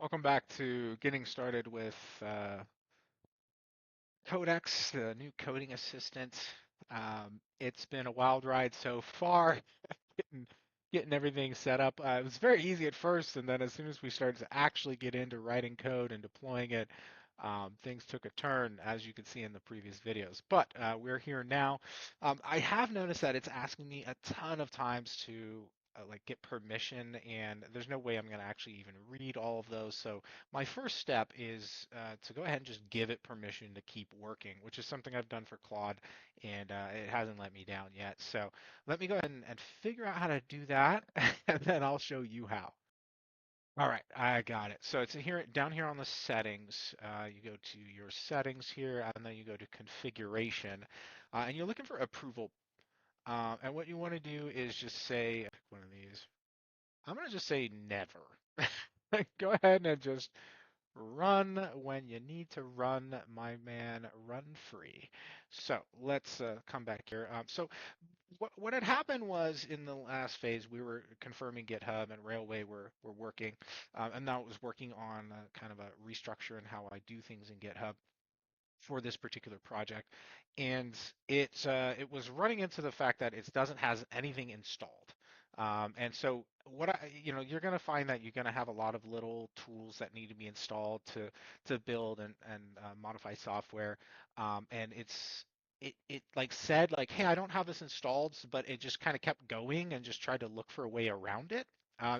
Welcome back to getting started with Codex, the new coding assistant. It's been a wild ride so far, getting, getting everything set up. It was very easy at first, and then as soon as we started to actually get into writing code and deploying it, things took a turn, as you can see in the previous videos. But we're here now. I have noticed that it's asking me a ton of times to like get permission, and there's no way I'm going to actually even read all of those. So my first step is to go ahead and just give it permission to keep working, which is something I've done for Claude, and it hasn't let me down yet. So let me go ahead and figure out how to do that, and then I'll show you how. All right, I got it. So it's here down here on the settings. You go to your settings here, and then you go to configuration, and you're looking for approval. And what you want to do is just say, pick one of these. I'm going to just say never. Go ahead and just run when you need to run, my man, run free. So let's come back here. So what had happened was in the last phase, we were confirming GitHub and Railway were working, and now it was working on kind of a restructure in how I do things in GitHub for this particular project, and it was running into the fact that it doesn't has anything installed. And so you're going to find that you're going to have a lot of little tools that need to be installed to build and modify software. And it like said like, hey, I don't have this installed, but it just kind of kept going and just tried to look for a way around it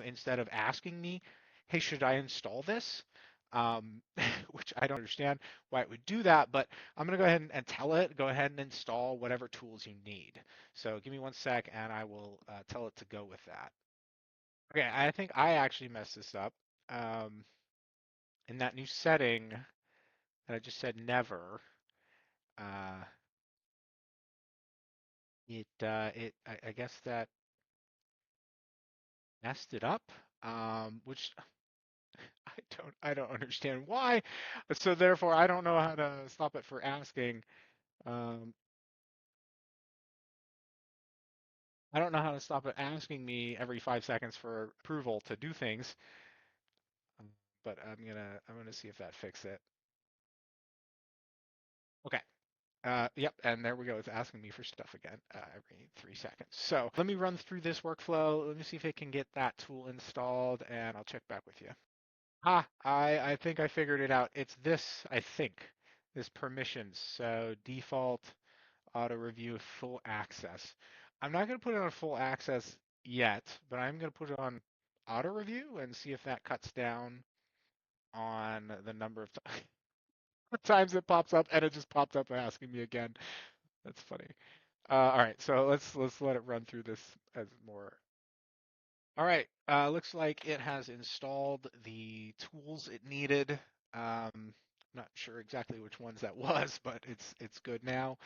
instead of asking me, hey, should I install this? Um, which I don't understand why it would do that, but I'm going to go ahead and tell it, go ahead and install whatever tools you need. So give me one sec and I will tell it to go with that. Okay, I think I actually messed this up. Um, in that new setting that I just said never, uh, I guess that messed it up, which I don't understand why. So therefore, I don't know how to stop it for asking. Um, I don't know how to stop it asking me every 5 seconds for approval to do things, um, but I'm gonna see if that fixes it. Okay. Yep, and there we go. It's asking me for stuff again every 3 seconds. So let me run through this workflow. Let me see if it can get that tool installed, and I'll check back with you. I think I figured it out. It's this, I think, this permissions. So default auto review full access. I'm not going to put it on full access yet, but I'm going to put it on auto review and see if that cuts down on the number of times it pops up, and it just popped up asking me again. That's funny. All right, so let's let it run through this as more. All right, looks like it has installed the tools it needed. Not sure exactly which ones that was, but it's good now.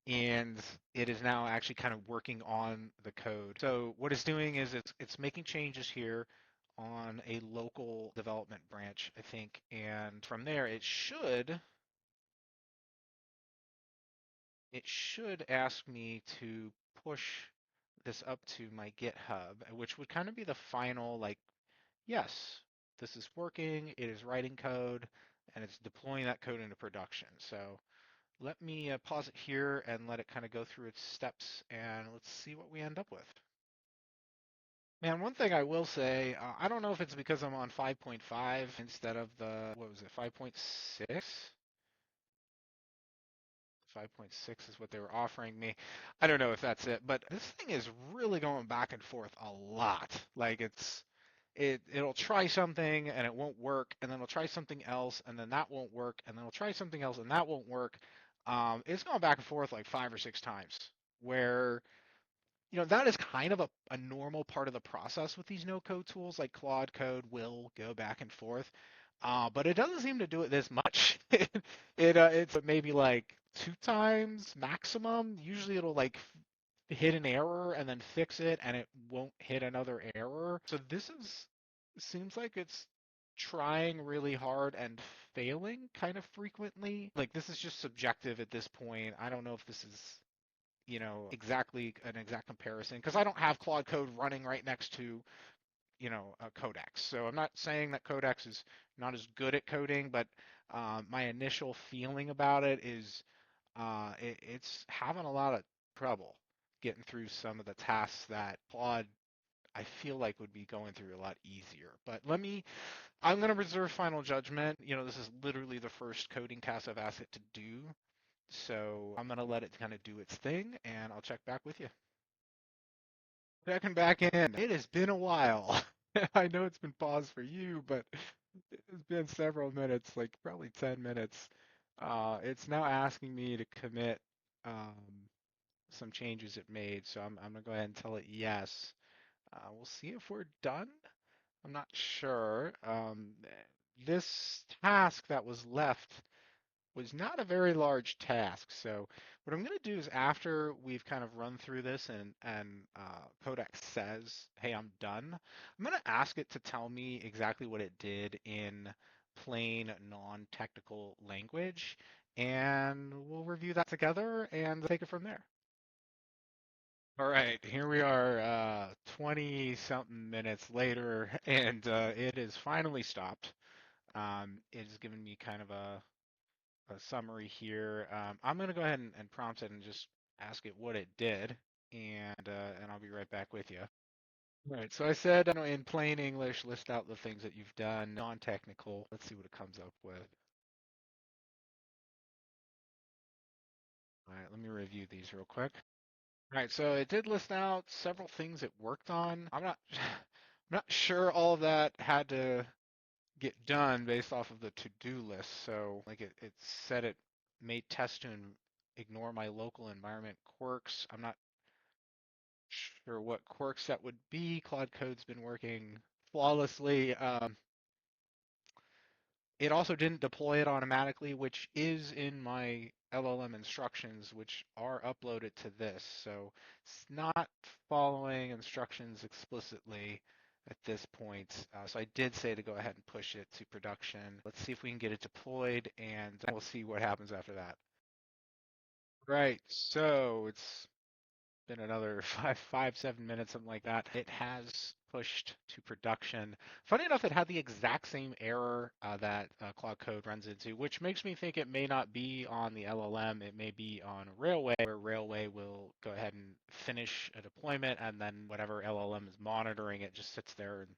And it is now actually kind of working on the code. So what it's doing is it's making changes here on a local development branch, I think, and from there it should ask me to push this up to my GitHub, which would kind of be the final like, yes, this is working, it is writing code, and it's deploying that code into production. So let me pause it here and let it kind of go through its steps, and let's see what we end up with. Man, one thing I will say, I don't know if it's because I'm on 5.5 instead of what was it, 5.6? 5.6 is what they were offering me. I don't know if that's it, but this thing is really going back and forth a lot. Like it'll try something and it won't work, and then it'll try something else and then that won't work, and then it'll try something else and that won't work. It's going back and forth like 5 or 6 times, where that is kind of a normal part of the process with these no-code tools like Claude Code will go back and forth. But it doesn't seem to do it this much. It's maybe like 2 times maximum. Usually it'll like hit an error and then fix it, and it won't hit another error. So this seems like it's trying really hard and failing kind of frequently. Like this is just subjective at this point. I don't know if this is exactly an exact comparison because I don't have Claude Code running right next to Codex. So I'm not saying that Codex is not as good at coding, but my initial feeling about it is it's having a lot of trouble getting through some of the tasks that Claude I feel like would be going through a lot easier. But I'm going to reserve final judgment. This is literally the first coding task I've asked it to do. So I'm going to let it kind of do its thing, and I'll check back with you. Checking back in. It has been a while. I know it's been paused for you, but it's been several minutes, like probably 10 minutes. It's now asking me to commit some changes it made, so I'm going to go ahead and tell it yes. We'll see if we're done. I'm not sure. This task that was left was not a very large task. So what I'm going to do is after we've kind of run through this and Codex says, "Hey, I'm done," I'm going to ask it to tell me exactly what it did in plain non-technical language, and we'll review that together and take it from there. All right, here we are, 20 something minutes later, and it is finally stopped. It has given me kind of a summary here. I'm going to go ahead and prompt it and just ask it what it did, and I'll be right back with you. All right, so I said, in plain English, list out the things that you've done, non-technical. Let's see what it comes up with. All right, let me review these real quick. All right, so it did list out several things it worked on. I'm not, I'm not sure all of that had to get done based off of the to-do list. So, like it said, it made tests to ignore my local environment quirks. I'm not sure what quirks that would be. Claude Code's been working flawlessly. It also didn't deploy it automatically, which is in my LLM instructions, which are uploaded to this. So it's not following instructions explicitly at this point. So I did say to go ahead and push it to production. Let's see if we can get it deployed, and we'll see what happens after that. Right, so it's been another 7 minutes, something like that. It has pushed to production. Funny enough, it had the exact same error that Cloud Code runs into, which makes me think it may not be on the LLM. It may be on Railway, where Railway will go ahead and finish a deployment, and then whatever LLM is monitoring it just sits there and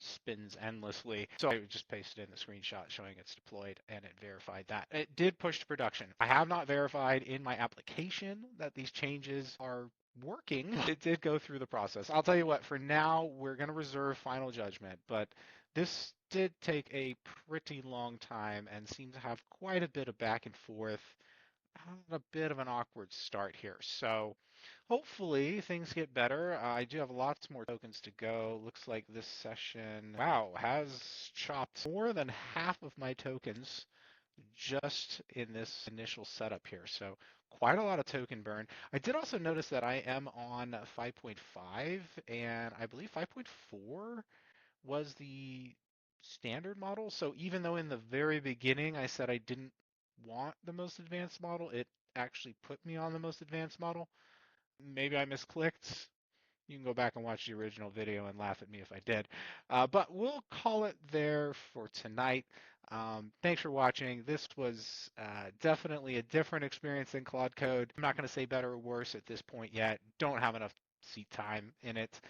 spins endlessly. So I just pasted in the screenshot showing it's deployed, and it verified that. It did push to production. I have not verified in my application that these changes are working. It did go through the process. I'll tell you what, for now, we're going to reserve final judgment, but this did take a pretty long time and seemed to have quite a bit of back and forth. Had a bit of an awkward start here. So hopefully things get better. I do have lots more tokens to go. Looks like this session, wow, has chopped more than half of my tokens just in this initial setup here. So quite a lot of token burn. I did also notice that I am on 5.5, and I believe 5.4 was the standard model. So even though in the very beginning I said I didn't want the most advanced model, it actually put me on the most advanced model. Maybe I misclicked. You can go back and watch the original video and laugh at me if I did. But we'll call it there for tonight. Thanks for watching. This was definitely a different experience than Claude Code. I'm not going to say better or worse at this point yet. Don't have enough seat time in it.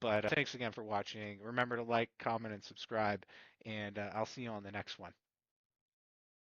But thanks again for watching. Remember to like, comment, and subscribe. And I'll see you on the next one.